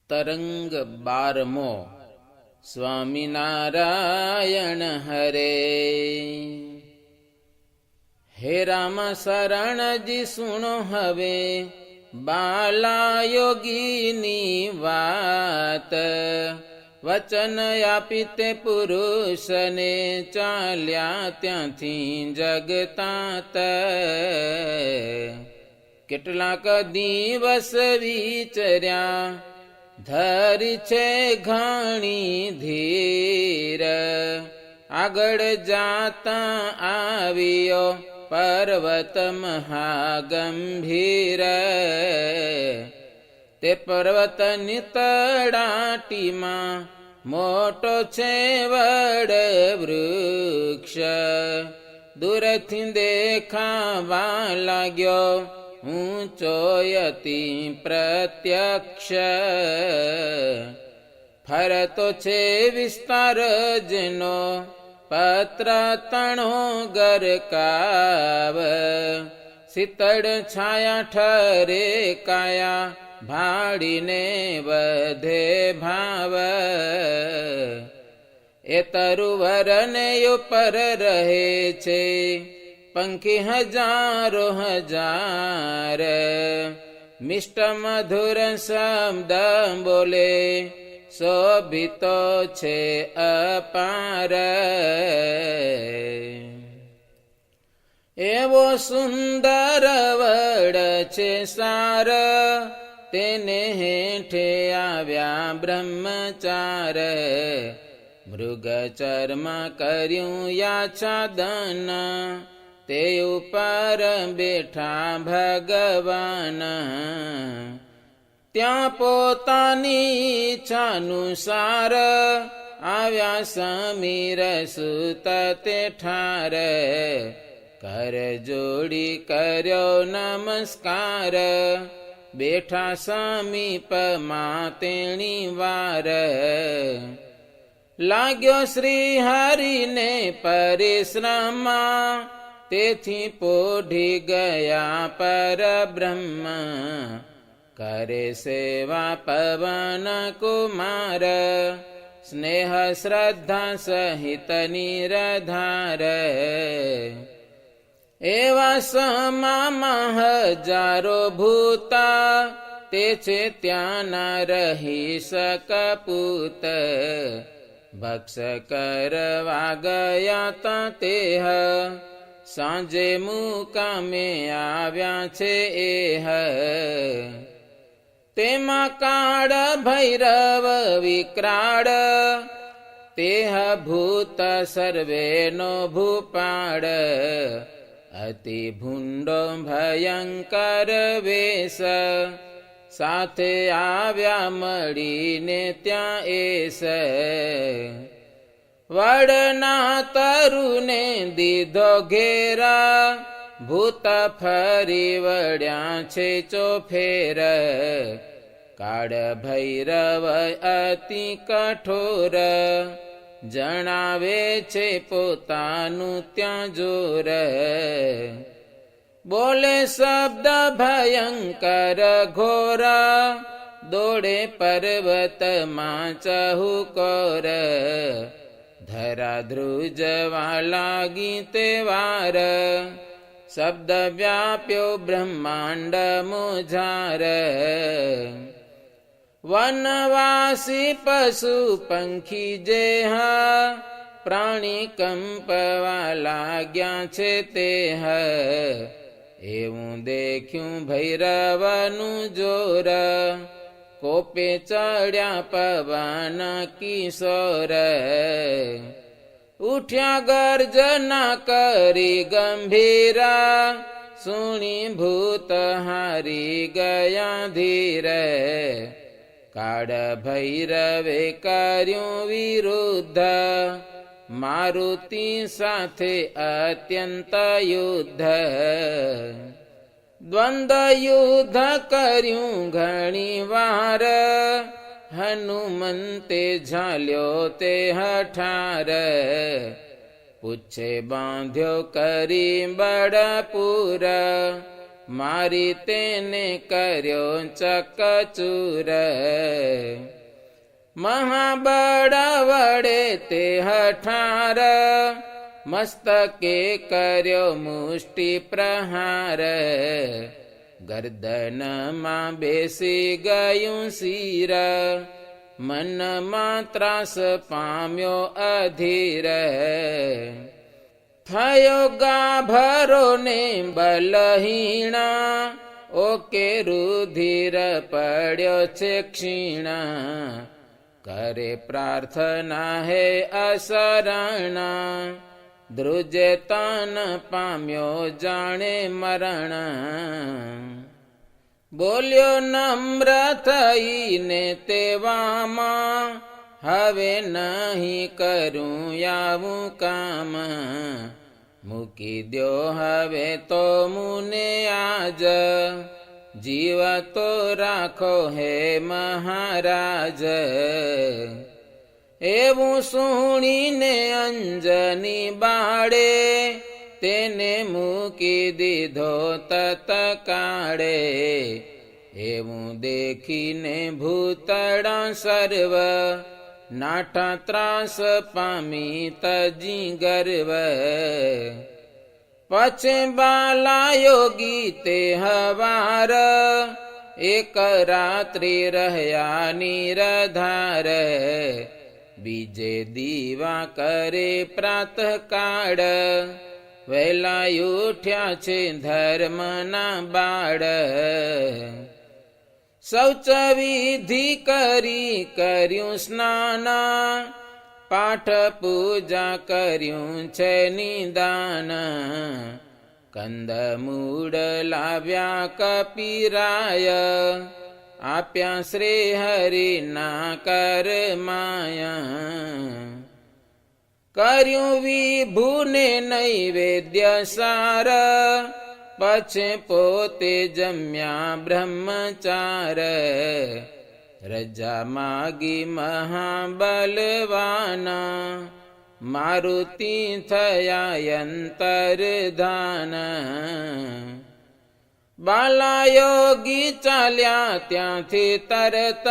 તરંગ 12મો સ્વામિનારાયણ હરે. હે રામ શરણજી સુણો હવે બાલા યોગીની વાત, વચન આપી તે પુરુષને ચાલ્યા ત્યાંથી જગતાત. કેટલાક દિવસ વિચર્યા ધરી છે ઘણી ધીર, આગળ જાતા આવ્યો પર્વત મહાગંભીર. તે પર્વતની તળાટીમાં મોટો છે વડ વૃક્ષ, દૂરથી દેખાવા લાગ્યો ઊંચો અતિ પ્રત્યક્ષ. ફરતો છે વિસ્તાર જેનો પત્ર તણો ગરકાવ, શીતળ છાયા ઠરે કાયા ભાડીને વધે ભાવ. એ તરુવરને ઉપર રહે છે પંખી હજારો હજાર, મિષ્ટ મધુર શબ્દ બોલે શોભિતો છે અપાર. એવો સુંદર વડ છે સાર, તેને હેઠે આવ્યા બ્રહ્મચાર. મૃગ ચર્મ કર્યું યાચ્છાદન, તે ઉપર બેઠા ભગવાન. ત્યાં પોતાની ઈચ્છાનુસાર આવ્યા સમીર સુત તે ઠાર. કર જોડી કર્યો નમસ્કાર, બેઠા સમીપમાં તેણી વાર. લાગ્યો શ્રી હરિને પરિશ્રમમાં, તેથી પોઢી ગયા પરબ્રહ્મ. કરે સેવા પવન કુમાર, સ્નેહ શ્રદ્ધા સહિત નિરધાર. એવા સમામાં હજારો ભૂતા, તે છે ત્યાંના રહી શકપૂત. ભક્ષ કરવા ગયા તા તેહ, સાંજે મુકામે આવ્યા છે એહ. તેમાં કાળ ભૈરવ વિકરાળ, તેહ ભૂત સર્વેનો ભૂપાળ. અતિ ભૂંડો ભયંકર વેશ, સાથે આવ્યા મળીને ત્યાં એસ. વડના તરુને દીધો ઘેરા, ભૂત ફરી વળ્યા છે ચોફેર. કાળ ભૈરવ અતિ કઠોર, જણાવે છે પોતાનું ત્યાં જોર. બોલે શબ્દ ભયંકર ઘોર, દોડે પર્વતમાં ચહુકોર. ધરા ધ્રુજવા લાગી તે વાર, શબ્દ વ્યાપ્યો બ્રહ્માંડ મુજાર. વનવાસી પશુ પંખી જેહ, પ્રાણી કંપવા લાગ્યા છે તેહ. એવું દેખ્યું ભૈરવનું જોર, કોપે ચડ્યા પવન કિશોર. ઉઠ્યા ગર્જના કરી ગંભીરા, સુણી ભૂત હારી ગયા ધીર. કાળ ભૈરવે કર્યું વિરુદ્ધ, મારુતિ સાથે અત્યંત યુદ્ધ. દ્વંદ યુદ્ધ કર્યું ઘણી વાર, હનુમંતે ઝાલ્યો તે હઠાર. પૂછે બાંધ્યો કરી બળપુર, મારી તેને કર્યો ચકચૂર. મહાબળ વડે તે હઠાર, મસ્તકે કર્યો મુષ્ટિ પ્રહાર. ગરદનમાં બેસી ગયું શિર, મનમાં ત્રાસ પામ્યો અધીર. થયો ગાભરો ને બલહીણા, ઓકે રુધિર પડ્યો છે ક્ષીણા. કરે પ્રાર્થના હે અશરણા, ધ્રુજે તન પામ્યો જાણે મરણ. બોલ્યો નમ્ર થઈને તેવામાં, હવે નહીં કરું આવું કામ. મૂકી દ્યો હવે તો મુને આજ, જીવ તો રાખો હે મહારાજ. એવું સુણીને અંજની બાળે, તેને મૂકી દીધો તત્કાળે. એવું દેખીને ભૂતળા સર્વ, નાઠા ત્રાસ પામી તજી ગર્વ. પછી બાલા યોગી તે હવાર, એક રાત્રિ રહ્યા નિરધાર. બીજે દીવા કરે પ્રાતઃકાળ, વહેલા ઉઠ્યા છે ધર્મના બાળ. શૌચ વિધિ કરી કર્યું સ્નાન, પાઠ પૂજા કર્યું છે નિદાન. કંદમૂળ લાવ્યા કપિરાય, આપ્યા શ્રી હરિના કરમાયા. કર્યું વિભુને નૈવેદ્ય સાર, પછી પોતે જમ્યા બ્રહ્મચાર. રજા માગી મહાબલવાના, મારુતિ થયા અંતરધાન. બાલા યોગી ચાલ્યા ત્યાંથી તરત,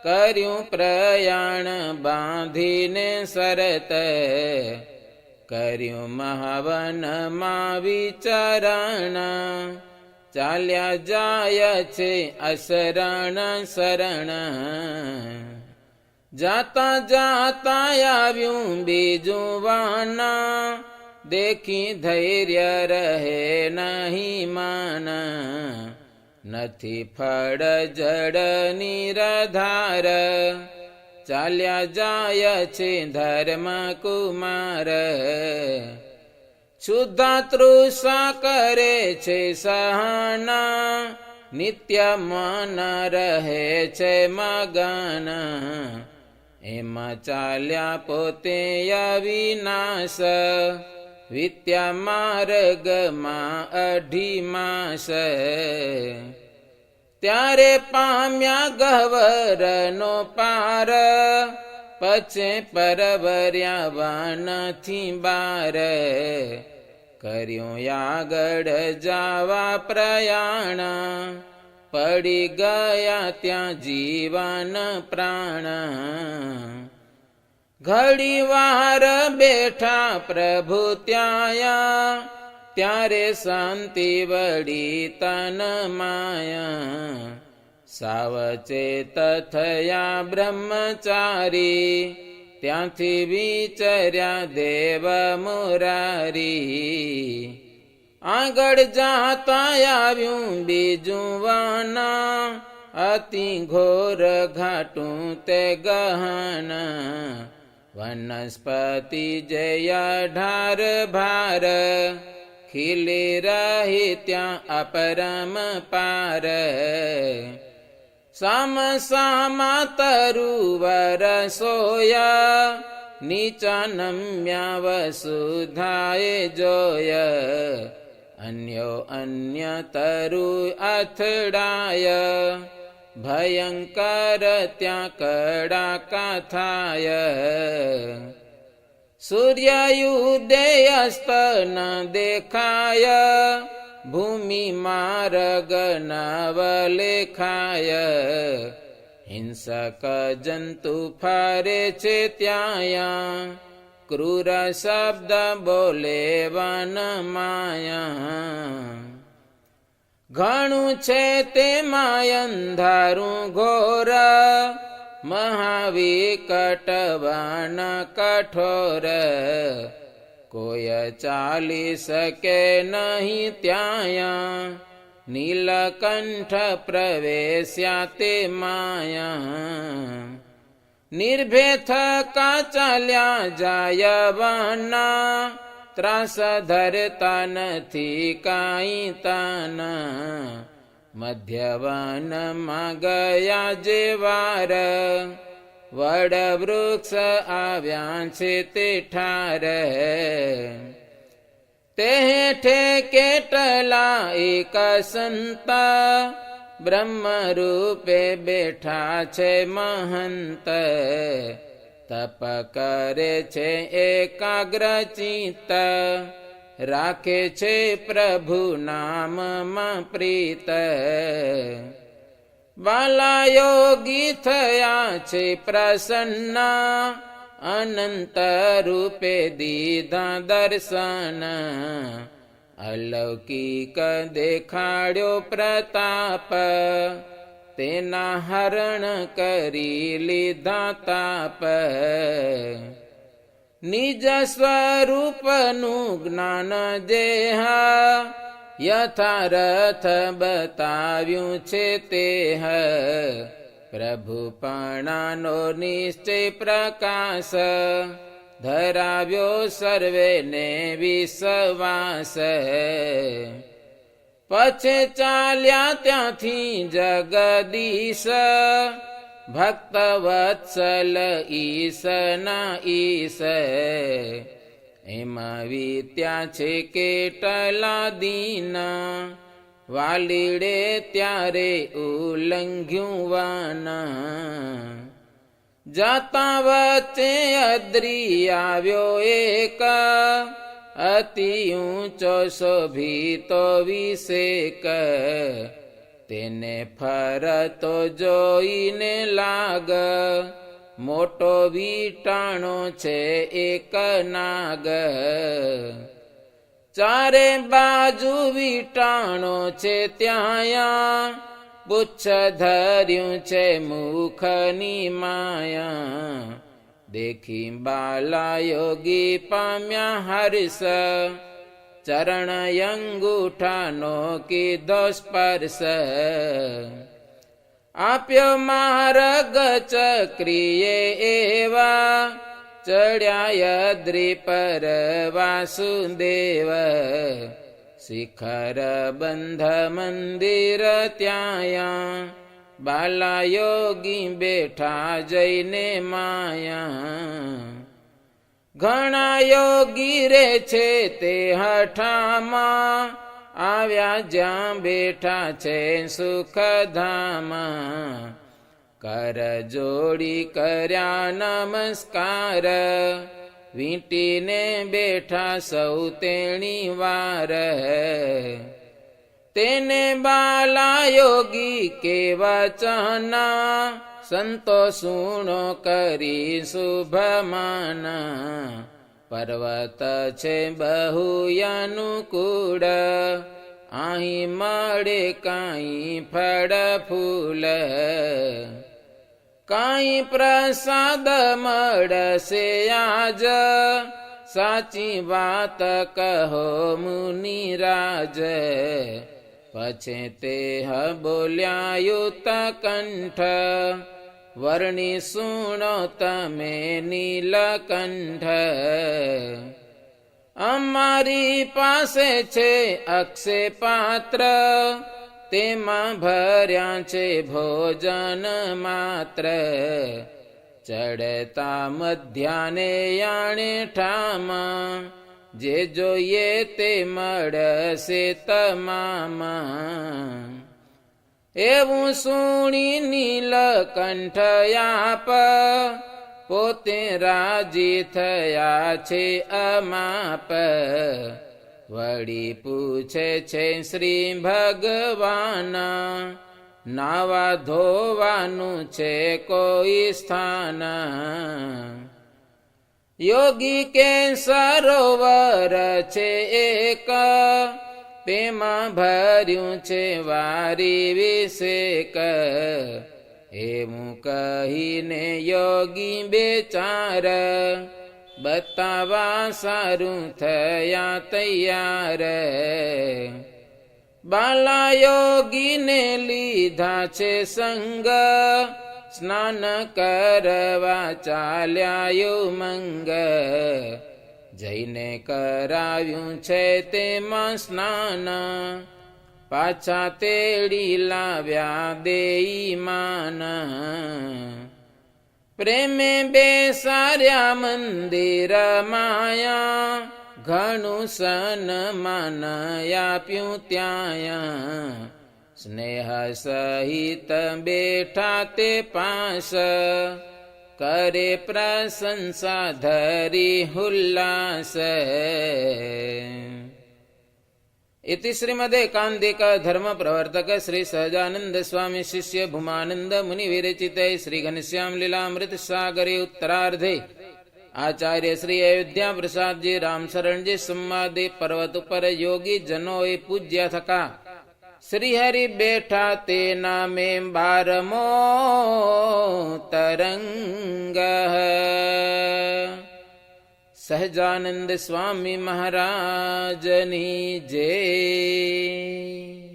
કર્યું પ્રયાણ બાંધીને શરત. કર્યું મહાવનમાં વિચરણ, ચાલ્યા જાય છે અશરણ શરણ. જાતા જાતા આવ્યું બીજું વાના, દેખી ધૈર્ય રહે નહીં માન. નથી ફળ જડ નિરધાર, ચાલ્યા જાય છે ધર્મ કુમાર. શુદ્ધા તૃષા કરે છે સહના, નિત્ય મન રહે છે મગન. એમાં ચાલ્યા પોતે અવિનાશ, વિદ્યા માર્ગમાં 18 માસ. ત્યારે પામ્યા ગહ્વરનો પાર, પછી પરવર્યા વનથી બાર. કર્યું આગળ જાવા પ્રયાણ, પડી ગયા ત્યાં જીવન પ્રાણ. ઘડી વાર બેઠા પ્રભુ ત્યાં, ત્યારે શાંતિ વળી તન માયા. સાવચેત થયા બ્રહ્મચારી, ત્યાંથી વિચર્યા દેવ મુરારી. આગળ જાતા આવ્યું બીજું વાના, અતિ ઘોર ઘાટું તે ગહન. વનસ્પતિ જય ઢાર ભાર, ખીલી રહી ત્યાં અપરમ પાર. સામ સામા તરુવર સોયા, નીચા નમ્યા વસુધાએ જોય. અન્યો અન્ય તરુ અથડાય, ભયંકર ત્યાં કડાકા થાય. સૂર્ય ઉદય અસ્ત ન દેખાય, ભૂમિ માર્ગ નવ લેખાય, હિંસક જંતુ ફરે છે ત્યાં, ક્રૂર શબ્દ બોલે વન માયા. ઘણું છે તેમાં અંધારું ઘોર, મહાવિકટ વન કઠોર, કોઈ ચાલી શકે નહીં ત્યાં, નીલકંઠ પ્રવેશ્યા તે માયા. નિર્ભય થકા ચાલ્યા જાય વના, ત્રાસ ધરતા નથી કાંઈ તાના, મધ્યવનમાં ગયા જે વાર, વડ વૃક્ષ આવ્યા છે તે ઠાર. તે હેઠે કેટલા એક સંતા, બ્રહ્મ રૂપે બેઠા છે મહંત, તપ કરે છે એકાગ્ર ચિત્ત, રાખે છે પ્રભુ નામમાં પ્રીત. વાલા યોગી થયા છે પ્રસન્ન, અનંત રૂપે દીધા દર્શન, અલૌકિક દેખાડ્યો પ્રતાપ, તેના હરણ કરી લીધા તાપ. નિજ સ્વરૂપનું જ્ઞાન દેહ, યથારથ બતાવ્યું છે તેહ, પ્રભુપણાનો નિશ્ચય પ્રકાશ, ધરાવ્યો સર્વેને વિશ્વાસ. પછી ચાલ્યા ત્યાંથી જગદીશ, ભક્ત વત્સલ ઈશના ઈશ. એમાં વીત્યા છે કેટલા દીન, વાલીડે ત્યારે ઉલ્લંઘ્યું વાના. જાતા વચ્ચે અદ્રી આવ્યો એક, અતિ ઊંચો શોભિતો વિષેક. તેને ફરતો જોઈને લાગ, મોટો વીટાણો છે એક નાગ. ચારે બાજુ વીટાણો છે ત્યાં, પુચ્છ ધર્યું છે મુખની માયા. દેખી બાલા યોગી પામ્યા હર્ષ, ચરણ અંગૂઠાનો કીધો સ્પર્શ. આપ્યો માર્ગ ચક્રીએ એવા, ચડ્યા અદ્રી પર વાસુદેવ. શિખર બંધ મંદિર ત્યાં, બાલા યોગી બેઠા જઈને માયા. ઘણા યોગી રે છે તે હઠામાં, આવ્યા જ્યાં બેઠા છે સુખધામાં. કર જોડી કર્યા નમસ્કાર, વીંટીને બેઠા સૌ તેણી વાર. તેને બાલા યોગી કે વચના, સંતો સુણો કરી શુભમાના. પર્વત છે બહુ અનુકૂળ, અહીં મળે કાંઈ ફળ ફૂલ. કાંઈ પ્રસાદ મળશે આજ, સાચી વાત કહો મુનિરાજ. પછી તે બોલ્યા યુત કંઠ, વર્ણી સુણો તમે નીલકંઠ. અમારી પાસે છે અક્ષય પાત્ર, તેમાં ભર્યા છે ભોજન માત્ર. ચડતા મધ્યાને યાણે ઠામાં, જે જોઈએ તે મળશે તમામાં. એવું સુણી નીલકંઠ આપ, પોતે રાજી થયા છે અમાપ. વળી પૂછે છે શ્રી ભગવાન, નાવા ધોવાનું છે કોઈ સ્થાન? યોગી કે સરોવર છે એક, તેમાં ભર્યું છે વારી વિષેક. એવું કહીને યોગી બેચાર, બતાવા સારું થયા તૈયાર. બાલા યોગીને લીધા છે સંગ, સ્નાન કરવા ચાલ્યા ઉમંગ. જઈને કરાવ્યું છે તેમાં સ્નાન, પાછા તેડી લાવ્યા દેઈમાન. પ્રેમે બેસાર્યા મંદિર માયા, ઘણું સન્માન આપ્યું ત્યાં. સ્નેહ સહિત બેઠા તે પાસ, કરે પ્રશંસા ધરી હુલ્લાસ. इति श्रीमदेकान्तिक धर्म प्रवर्तक श्री सहजानंद स्वामी शिष्य भूमानंद मुनि विरचिते श्री घनश्याम लीलामृत सागरे उत्तरार्धे आचार्य श्री अयोध्या प्रसाद जी राम शरण जी संवादे पर्वत पर योगी जनोए पूज्य थका. श्री हरि बैठा ते नामे 12मो तरंग. સહજાનંદ સ્વામી મહારાજની જય.